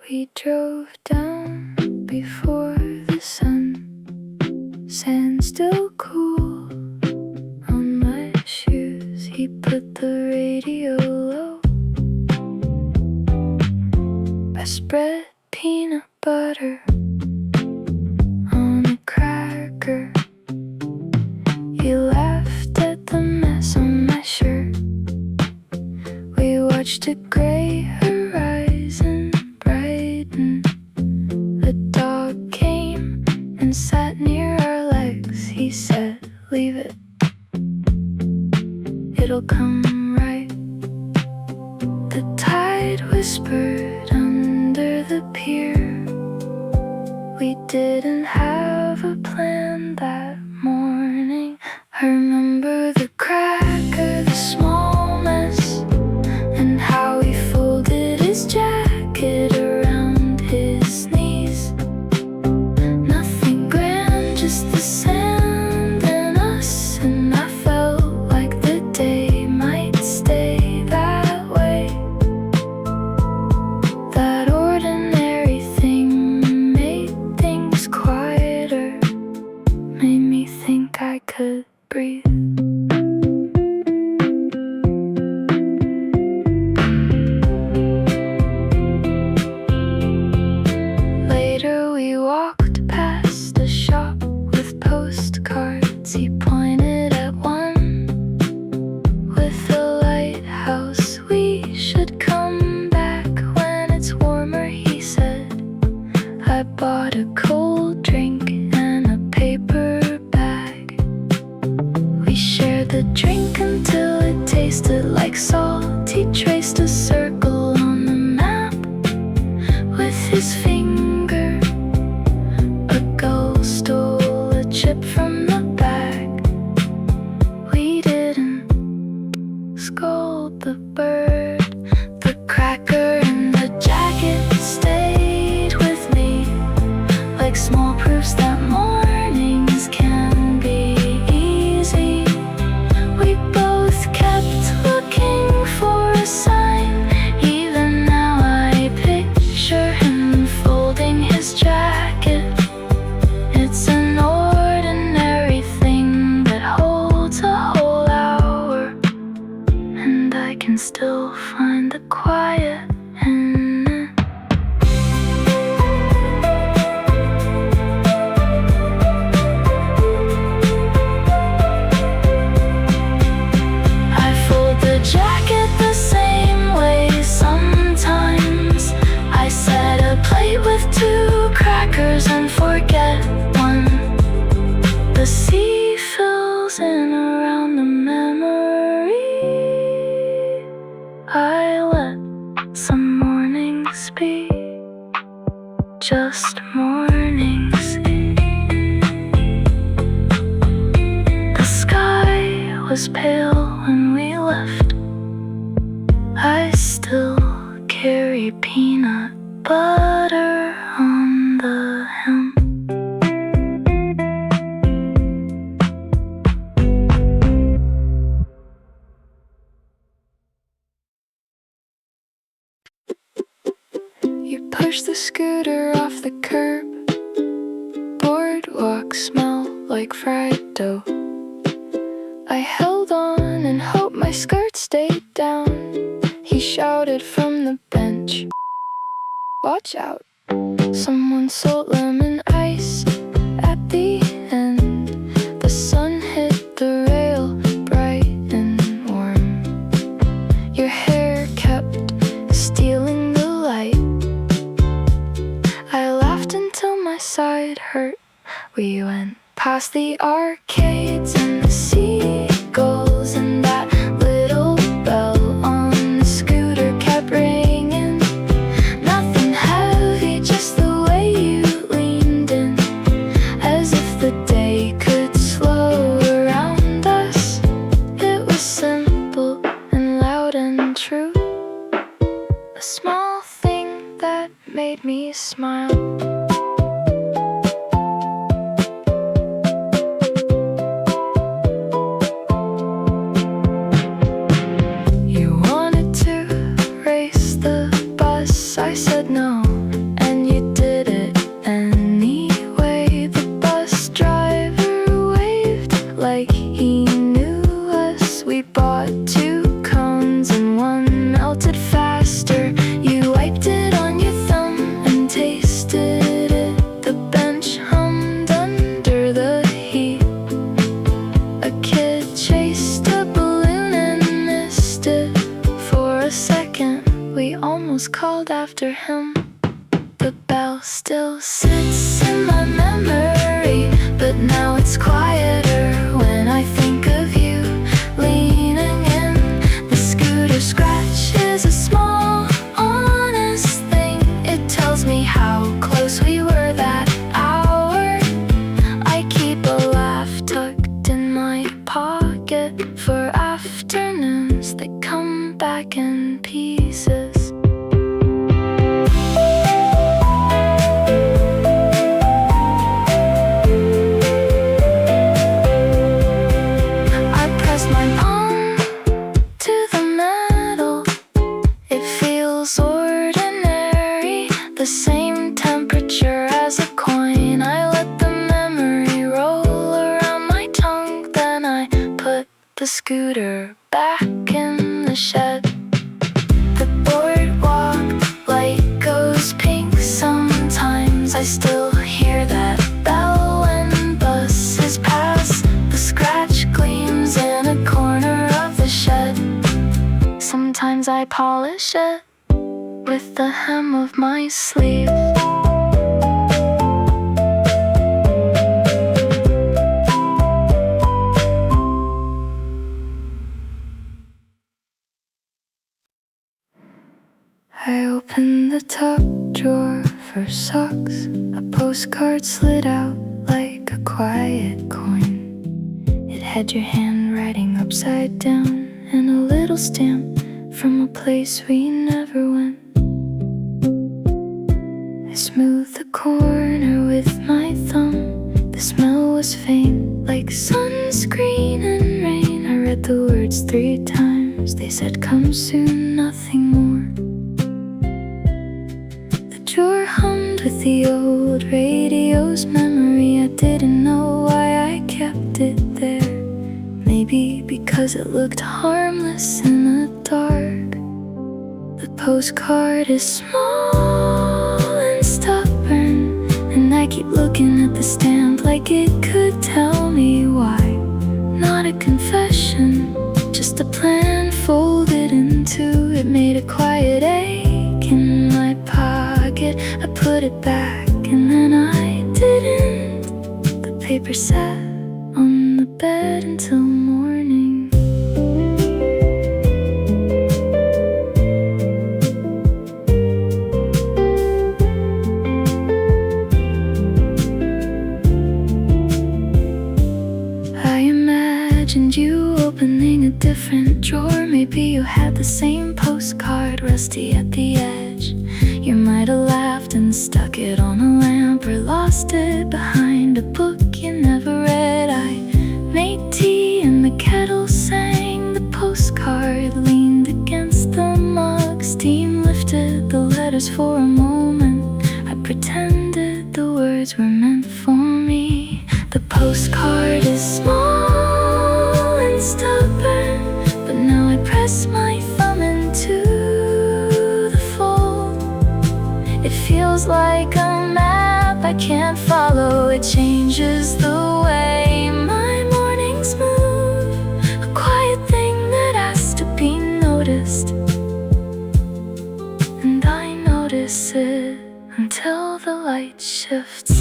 We drove down before the sun, sand still cool on my shoes. He put the radio low. I spread peanut butter on a cracker. He laughed at the mess on my shirt. We watched a gray horizon brighten. The dog came and sat near our legs. He said, "Leave it, it'll come right." The tide whispered under the pier. We didn't have a plan that morning. I remember the cracker, the small mess, and how he folded his jacket around his knees. Nothing grand, just the sand and us, and I felt like the day might stay that way. That ordinary thing made things quieter, made me think I could breathe. Later we walked past a shop with postcards. He pointed at one with a lighthouse. "We should come back when it's warmer," he said. I bought a cold drink and a paper bag. We shared the drink until it tasted like salt. He traced a circle on the map with his finger. A gull stole a chip from the bag. We didn't scold the bird. The cracker and the jacket stayed with me, like small proofs that mornings can be easy. We both kept looking for a sign. Even now I picture him folding his jacket. It's an ordinary thing that holds a whole hour, and I can still find the quiet in it. I fold the jacket the same way sometimes. I set a plate with 2 crackers and forget one. The sea fills in around the memory. I let some mornings be just mornings. The sky was pale when we left. I still carry peanut butter on the hem. You push the scooter off the curb. Boardwalk smelled like fried dough. I held on and hoped my skirt stayed down. He shouted from the bench, "Watch out, someone sold lemon ice." At the end, the sun hit the rail bright and warm. Your hair kept stealing the light. I laughed until my side hurt. We went past the arcades and the seagulls, and that little bell on the scooter kept ringing. Nothing heavy, just the way you leaned in, as if the day could slow around us. It was simple and loud and true, a small thing that made me smile. I said no, we almost called after him. The bell still sits in my memory, but now it's quieter when I think of you leaning in. The scooter scratch is a small, honest thing. It tells me how close we were that hour. I keep a laugh tucked in my pocket for afternoons that come back in pieces. The same temperature as a coin. I let the memory roll around my tongue. Then I put the scooter back in the shed. The boardwalk light goes pink sometimes. I still hear that bell when buses pass. The scratch gleams in a corner of the shed. Sometimes I polish it with the hem of my sleeve. I opened the top drawer for socks. A postcard slid out like a quiet coin. It had your handwriting upside down and a little stamp from a place we never went. I smoothed the corner with my thumb. The smell was faint, like sunscreen and rain. I read the words 3 times. They said, "Come soon," nothing more. The drawer hummed with the old radio's memory. I didn't know why I kept it there. Maybe because it looked harmless in the dark. The postcard is small and stubborn, and I keep looking at the stamp like it could tell me why. Not a confession, just a plan folded in two. It made a quiet ache in my pocket. I put it back and then I didn't. The paper sat on the bed until morning. Imagined you opening a different drawer. Maybe you had the same postcard rusty at the edge. You might have laughed and stuck it on a lamp, or lost it behind a book you never read. I made tea and the kettle sang. The postcard leaned against the mug. Steam lifted the letters for a moment. I pretended the words were meant for me. The postcard is small and stubborn, but now I press my thumb into the fold. It feels like a map I can't follow. It changes the way my mornings move. A quiet thing that has to be noticed, and I notice it until the light shifts.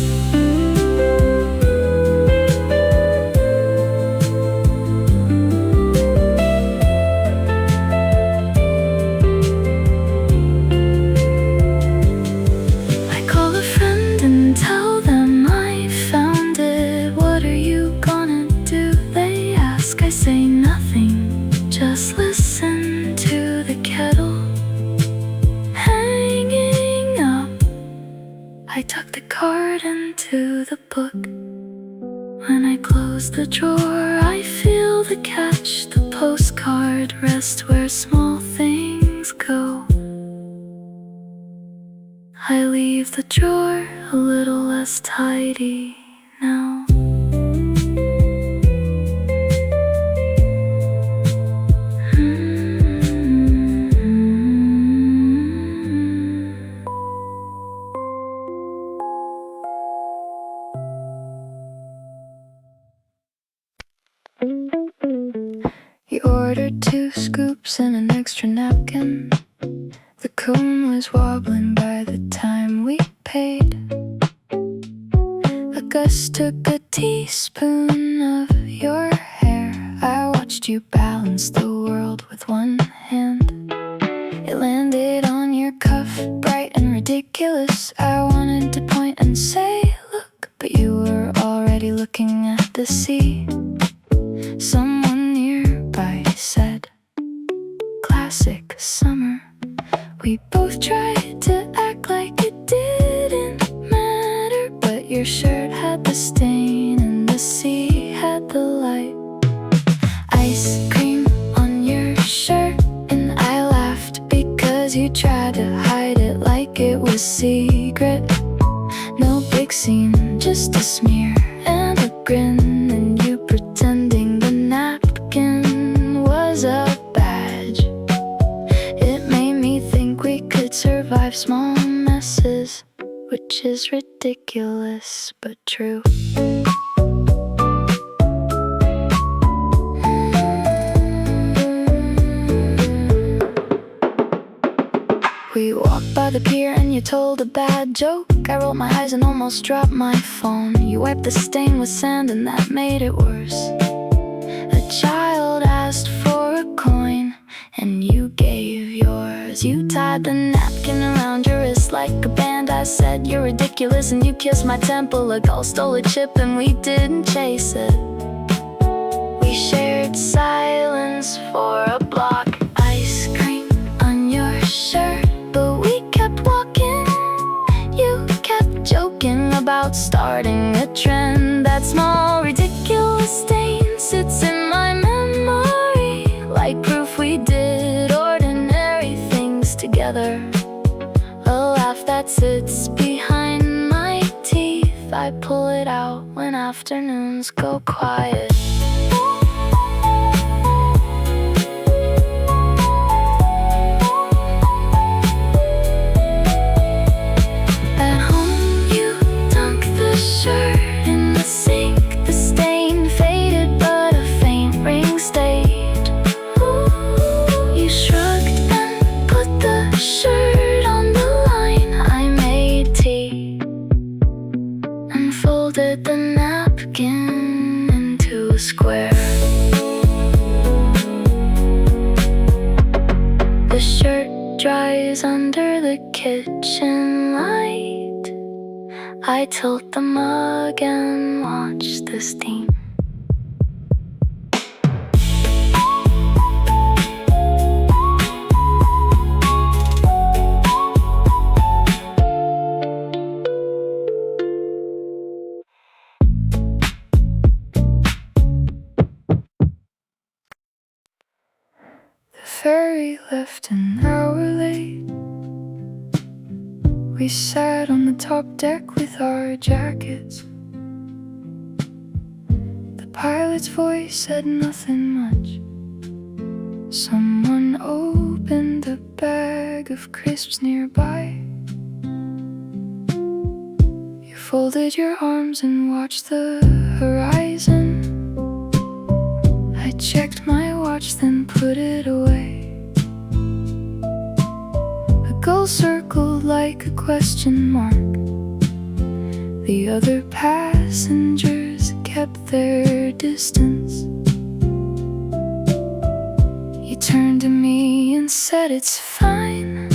I say nothing, just listen to the kettle hanging up. I tuck the card into the book. When I close the drawer, I feel the catch. The postcard rests where small things go. I leave the drawer a little less tidy now. You ordered 2 scoops and an extra napkin. The cone was wobbling by the time we paid. Gus took a teaspoon of your hair. I watched you balance the world with one hand. It landed on your cuff, bright and ridiculous. I wanted to point and say, look, but you were already looking at the sea. Someone nearby said, classic summer. We both tried to act like it didn't matter, but your shirt had the stain and the sea had the light. Ice cream on your shirt, and I laughed because you tried to hide it like it was secret. No big scene, just a smear and a grin, and you pretending the napkin was a badge. It made me think we could survive small messes, which is ridiculous but true. We walked by the pier and you told a bad joke. I rolled my eyes and almost dropped my phone. You wiped the stain with sand and that made it worse. A child asked for a coin and you gave yours. You tied the napkin around your wrist like a band. I said you're ridiculous and you kissed my temple. A gull stole a chip and we didn't chase it. We shared silence for a block. Ice cream on your shirt, but we kept walking. You kept joking about starting a trend. That small ridiculous stain sits in my memory like proof we did ordinary things together. A laugh that sits behind my teeth. I pull it out when afternoons go quiet. At home you dunked the shirt in the sink. The stain faded but a faint ring stayed. You shrugged and put the shirt on the line. I made tea and folded the napkin into a square. The shirt dries under the kitchen light. I tilt the mug and watch the steam. The ferry left an hour late. We sat on the top deck with our jackets. The pilot's voice said nothing much. Someone opened a bag of crisps nearby. You folded your arms and watched the horizon. I checked my watch, then put it away. A gull circled like a question mark. The other passengers kept their distance. You turned to me and said it's fine.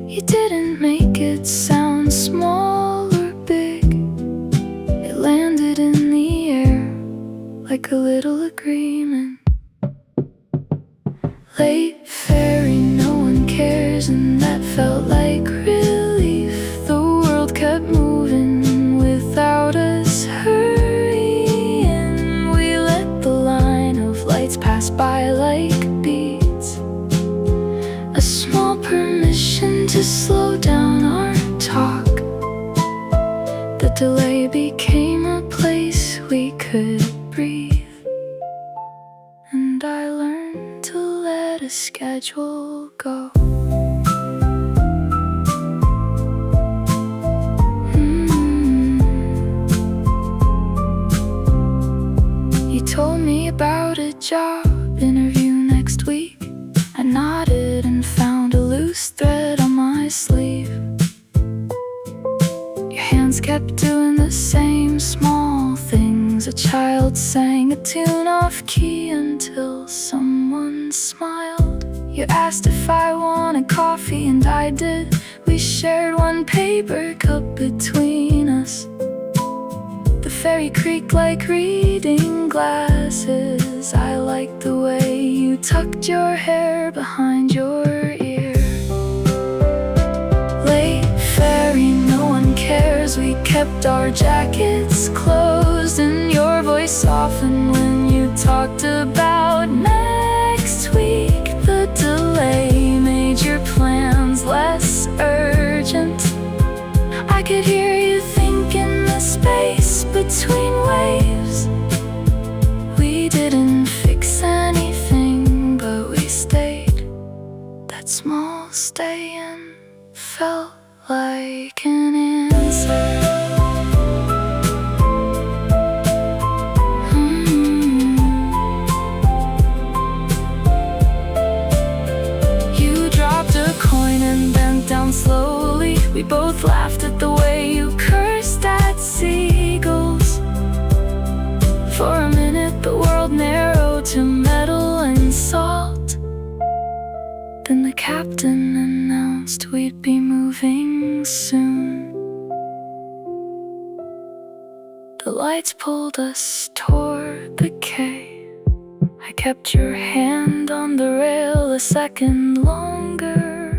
You didn't make it sound small or big. It landed in the air like a little agreement. Late ferry, no one cares, and that felt like relief. The world kept moving without us hurrying. We let the line of lights pass by like beats. A small permission to slow down our talk. The delay became a place we could breathe. And I learned to let a schedule go. You told me about a job interview next week. I nodded and found a loose thread my sleeve. Your hands kept doing the same small things. A child sang a tune off key until someone smiled. You asked if I wanted coffee and I did. We shared one paper cup between us. The ferry creaked like reading glasses. I liked the way you tucked your hair behind your ear. Late ferry, no one cares. We kept our jackets closed and your voice softened when you talked about next week. The delay made your plans less urgent. I could hear you think in the space between waves. We didn't fix anything, but we stayed. That small stay-in felt like an answer. You dropped a coin and bent down slowly. We both laughed at the way you cursed at seagulls. For a minute the world narrowed to metal and salt. Then the captain announced we'd be moving soon. The lights pulled us toward the quay. I kept your hand on the rail a second longer.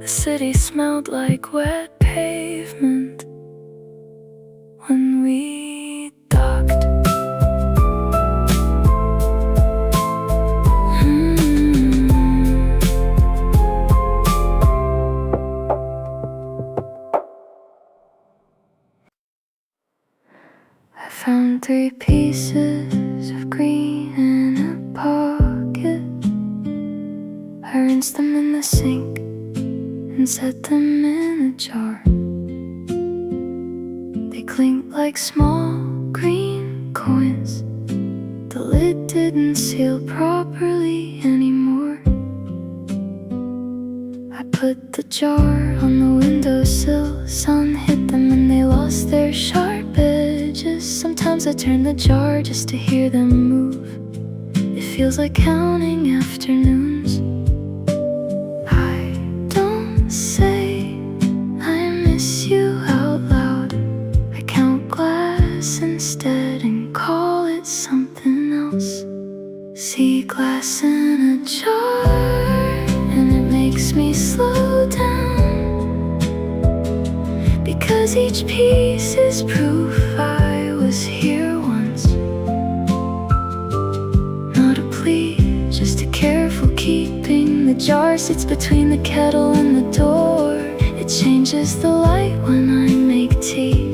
The city smelled like wet pavement when we docked. I found 3 pieces of green in a pocket. I rinsed them in the sink and set them in a jar. They clinked like small green coins. The lid didn't seal properly anymore. I put the jar on the windowsill. Sun hit them and they lost their sharp edges. Sometimes I turn the jar just to hear them move. It feels like counting afternoons. I don't say I miss you out loud. I count glass instead and call it something else. See glass in a jar and it makes me slow down, because each piece is proof I was here once. Not a plea, just a careful keeping. The jar sits between the kettle and the door. It changes the light when I make tea,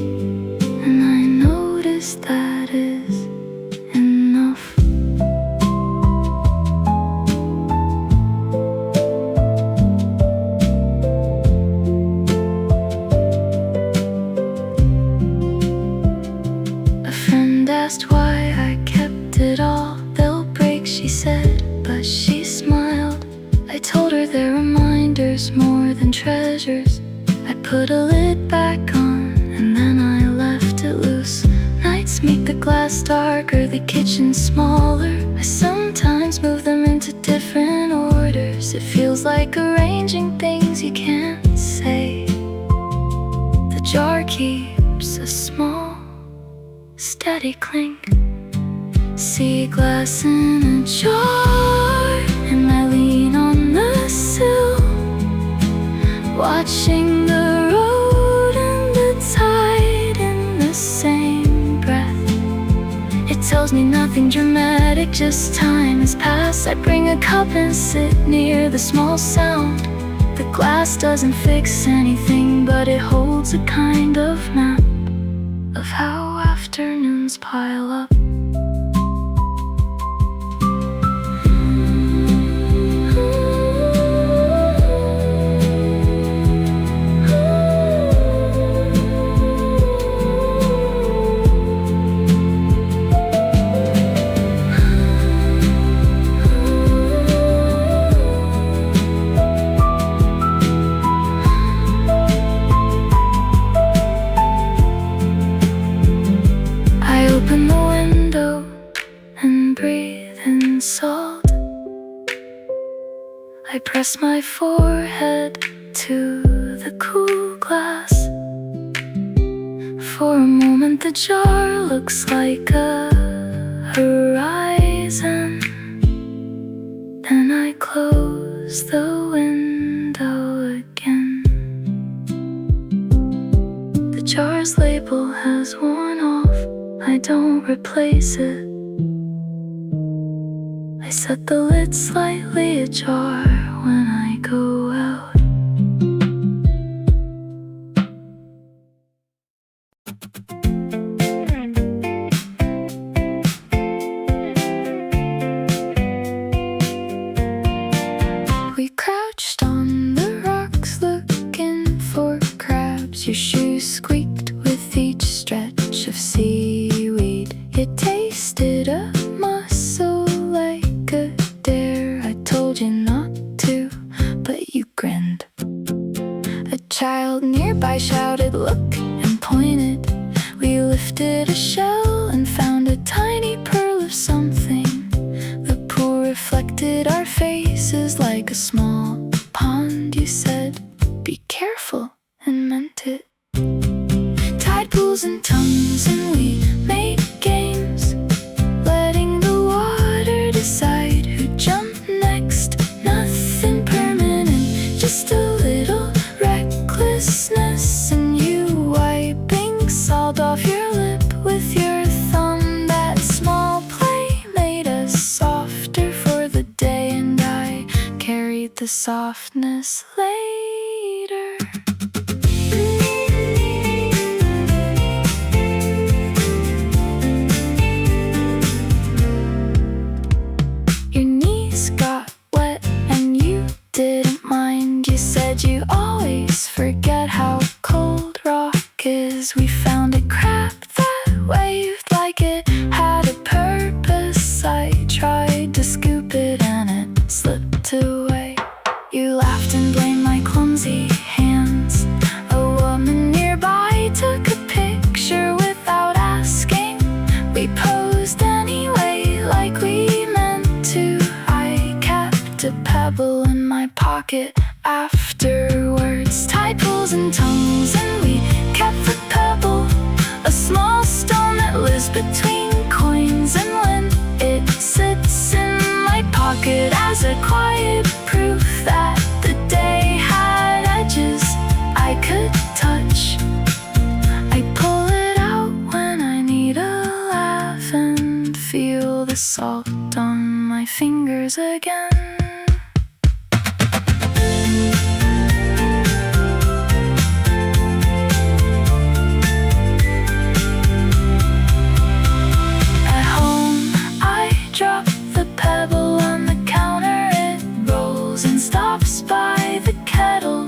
and I notice that is enough. A friend asked why I kept it all. They'll break, she said, but she smiled. I told her they're reminders more than treasures. I put a lid back on and then I left it loose. Nights make the glass darker, the kitchen smaller. I sometimes move them into different orders. It feels like arranging things you can't say. The jar keeps a small, steady clink. See glass in a jar and I lean on the sill, watching the road and the tide in the same breath. It tells me nothing dramatic, just time has passed. I bring a cup and sit near the small sound. The glass doesn't fix anything, but it holds a kind of map of how afternoons pile up. press my forehead to the cool glass. For a moment the jar looks like a horizon. Then I close the window again. The jar's label has worn off, I don't replace it. I set the lid slightly ajar when I go out. We crouched on the rocks looking for crabs. Your shoes squeaked with each stretch of seaweed. It tasted a mussel like a dare. I told you not to, but you grinned. A child nearby shouted, "Look," and pointed. We lifted a shell and found a tiny pearl of something. The pool reflected our faces like a small pond. You said, "Be careful," and meant it. Tide pools and tongues, and we made games, letting the water decide who jumped next. Nothing permanent, just a little recklessness, and you wiping salt off your lip with your thumb. That small play made us softer for the day, and I carried the softness later. Your knees got wet and you didn't mind. You said you always forget how cold rock is. We found a crab that waved like it had a purpose. I tried to scoop it and it slipped away. You laughed and blamed my clumsy hands. A woman nearby took a picture without asking. We posed anyway, like we meant to. I kept a pebble in my pocket afterwards. Tide pools and tongues, and we kept the pebble, a small stone that lives between coins. And when it sits in my pocket as a quiet proof that the day had edges I could touch, I pull it out when I need a laugh and feel the salt on my fingers again. At home, I drop the pebble on the counter. It rolls and stops by the kettle.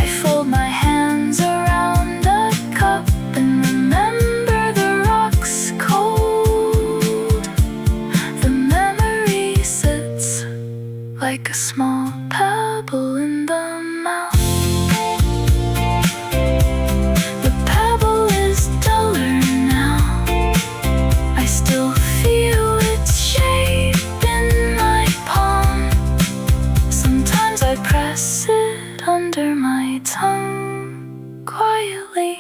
I fold my hands around a cup and remember the rock's cold. The memory sits like a small pebble in the mouth. The pebble is duller now. I still feel its shape in my palm. Sometimes I press it under my tongue quietly.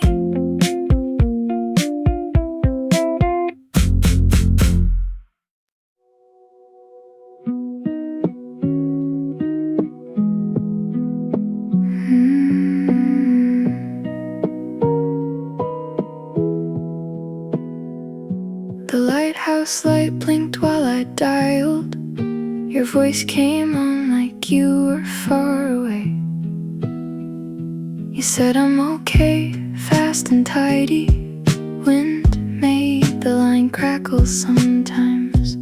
The lighthouse light blinked while I dialed. Your voice came on like you were far away. You said, "I'm okay," fast and tidy. Wind made the line crackle sometimes.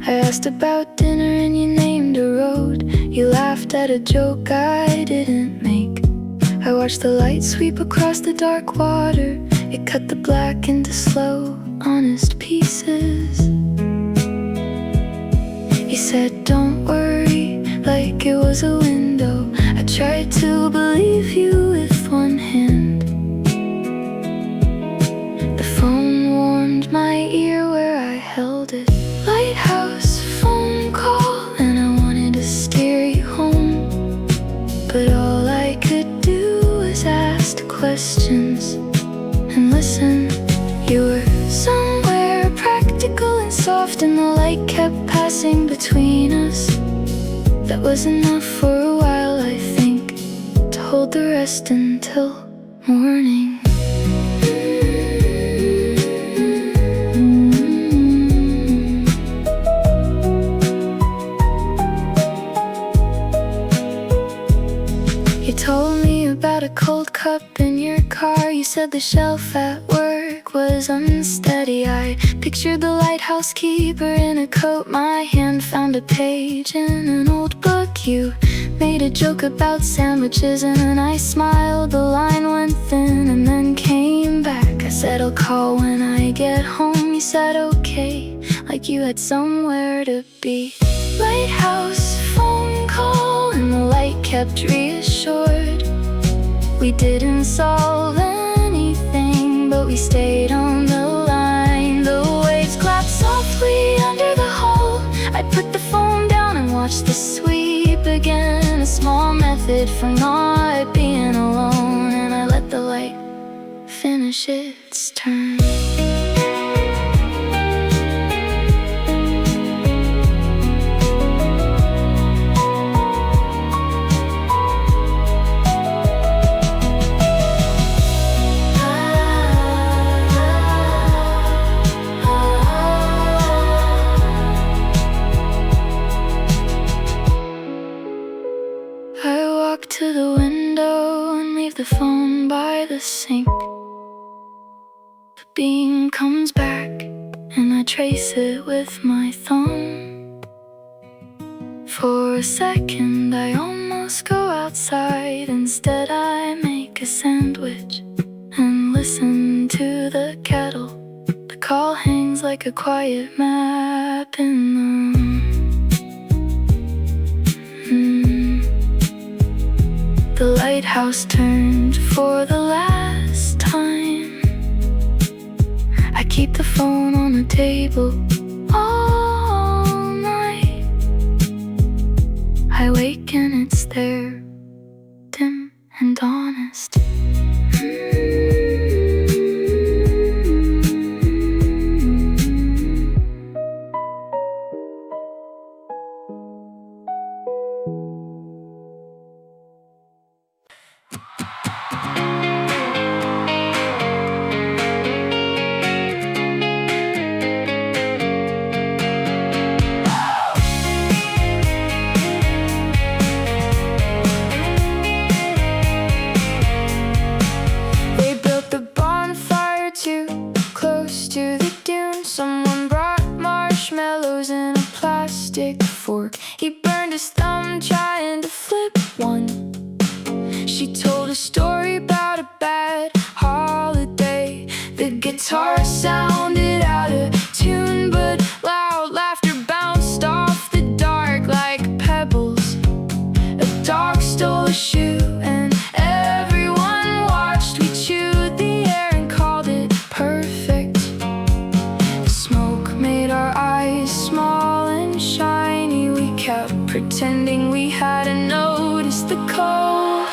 I asked about dinner and you named a road. You laughed at a joke I didn't make. I watched the light sweep across the dark water. It cut the black into slow, honest pieces. You said, "Don't worry," like it was a window. I tried to believe you with one hand. The phone warmed my ear where I held it. Lighthouse phone call, and I wanted to was enough for a while, I think, to hold the rest until morning. You told me about a cold cup in your car. You said the shelf at work was unsteady. I pictured the lighthouse keeper in a coat. My hand found a page in an old book. You made a joke about sandwiches and I smiled. The line went thin and then came back. I said I'll call when I get home. You said okay, like you had somewhere to be. Lighthouse phone call and the light kept reassured. We didn't solve anything, but we stayed on the line. The waves clapped softly under the hull. I put the phone down and watched the sweep again. A small method for not being alone. And I let the light finish its turn. To the window and leave the phone by the sink. The beam comes back and I trace it with my thumb. For a second I almost go outside. Instead I make a sandwich and listen to the kettle. The call hangs like a quiet map in the room. The lighthouse turned for the last time. I keep the phone on the table all night. I wake and it's there, dim and honest. He burned his thumb trying to flip one. She told a story about a bad holiday. The guitar sounded out of tune, but loud laughter bounced off the dark like pebbles. A dog stole a shoe and everyone watched. We chewed the air and called it perfect. The smoke made our eyes small and shiny. We kept pretending we hadn't noticed the cold.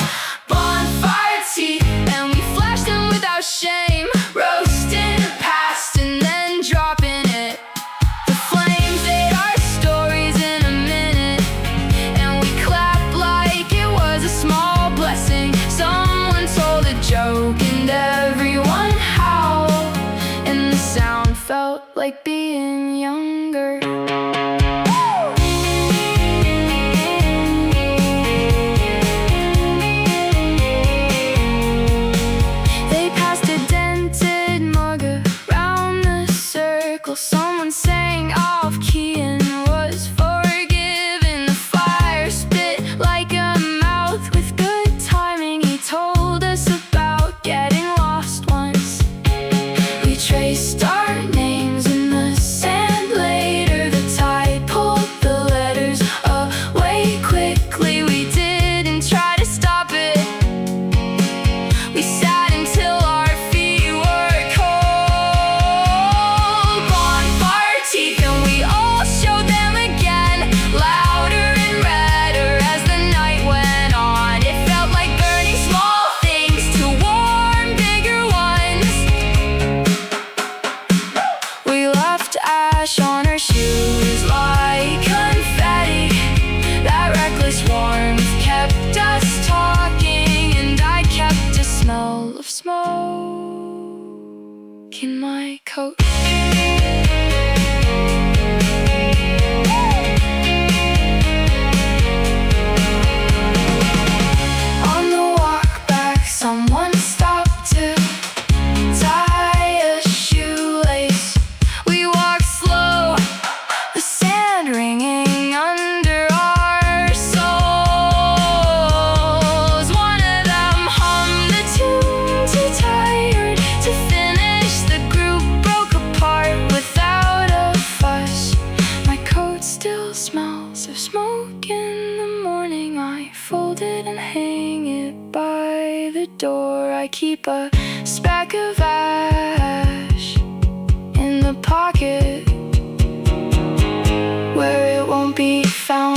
Bonfire teeth, and we flashed them without shame, roasting the past and then dropping it. The flames ate our stories in a minute, and we clapped like it was a small blessing. Someone told a joke and everyone howled, and the sound felt like being younger. Someone sang off key and was forgiven. The fire spit like a mouth with good timing. He told us about getting lost once. We traced our names in the sand later. The tide pulled the letters away quickly. We didn't try to stop it. We sat until our feet were cold. And we all showed them again, louder and redder as the night went on. It felt like burning small things to warm bigger ones. We left ash on our shoes like confetti. That reckless was warmth kept us talking, and I kept a smell of smoke in my coat. Someone stopped to tie a shoelace. We walked slow, the sand ringing under our soles. One of them hummed a tune, too tired to finish. The group broke apart without a fuss. My coat still smells of smoke in the morning. I fold it and hang it by the door. I keep a speck of ash in the pocket where it won't be found.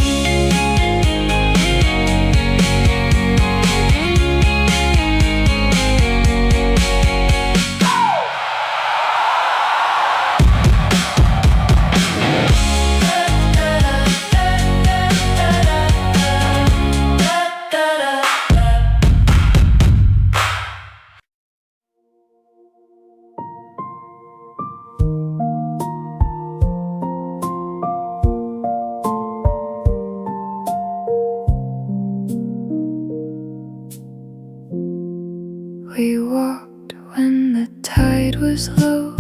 We walked when the tide was low.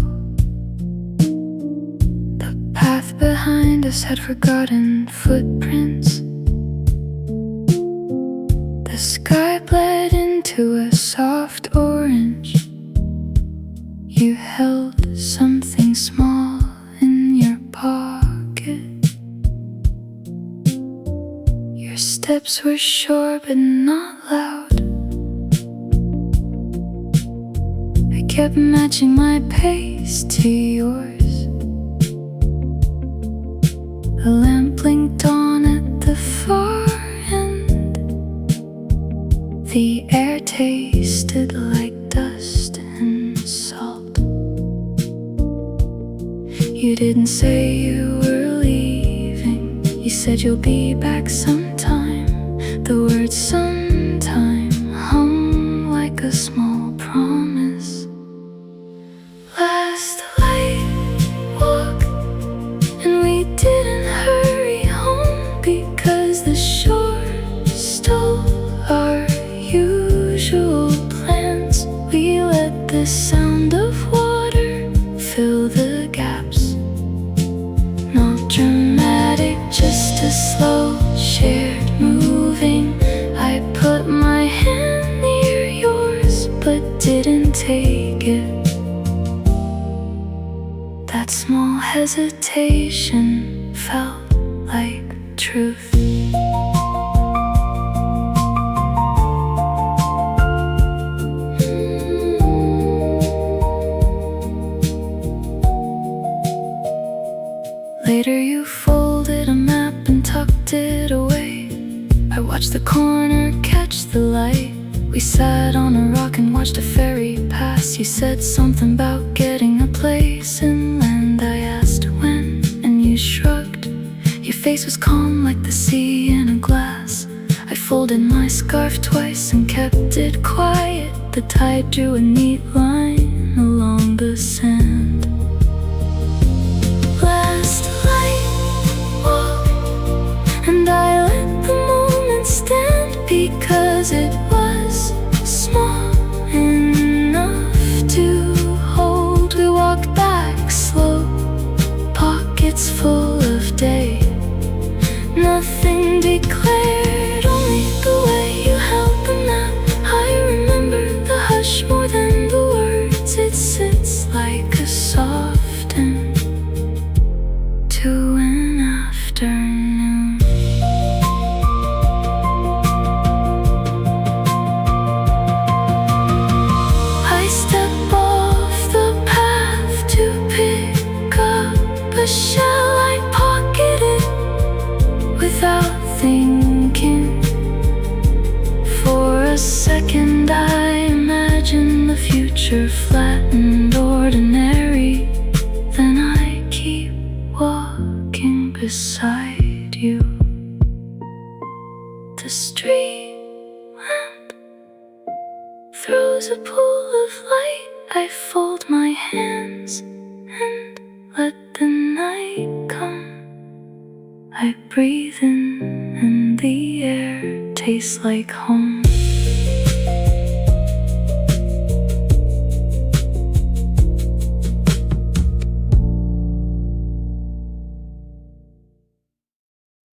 The path behind us had forgotten footprints. The sky bled into a soft orange. You held something small in your pocket. Your steps were sure but not loud. Kept matching my pace to yours. A lamp blinked on at the far end. The air tasted like dust and salt. You didn't say you were leaving. You said you'll be back sometime. The word sometime hung like a small promise. Last light walk, and we didn't hurry home because the shore stole our usual plans. We let the sound of water fill the gaps. Not dramatic, just a slow shared moving. I put my hand near yours but didn't take it. That small hesitation felt like truth. Later you folded a map and tucked it away. I watched the corner catch the light. We sat on a rock and watched a ferry pass. You said something about getting a place inland. I asked when, and you shrugged. Your face was calm like the sea in a glass. I folded my scarf twice and kept it quiet. The tide drew a neat line along the sand. Last light walk, and I let the moment stand because it was small enough to hold. We walked back slow, pockets full of day. Nothing declared, only the way you held the map. I remember the hush more than the words. It sits like a soft end to an afternoon. I step off the path to pick up a shell. I pocket it without thinking. For a second I imagine the future flat and ordinary. Then I keep walking beside you. the stream and throws a pool of light. I fold my hands and let the night come. I breathe in and the air tastes like home.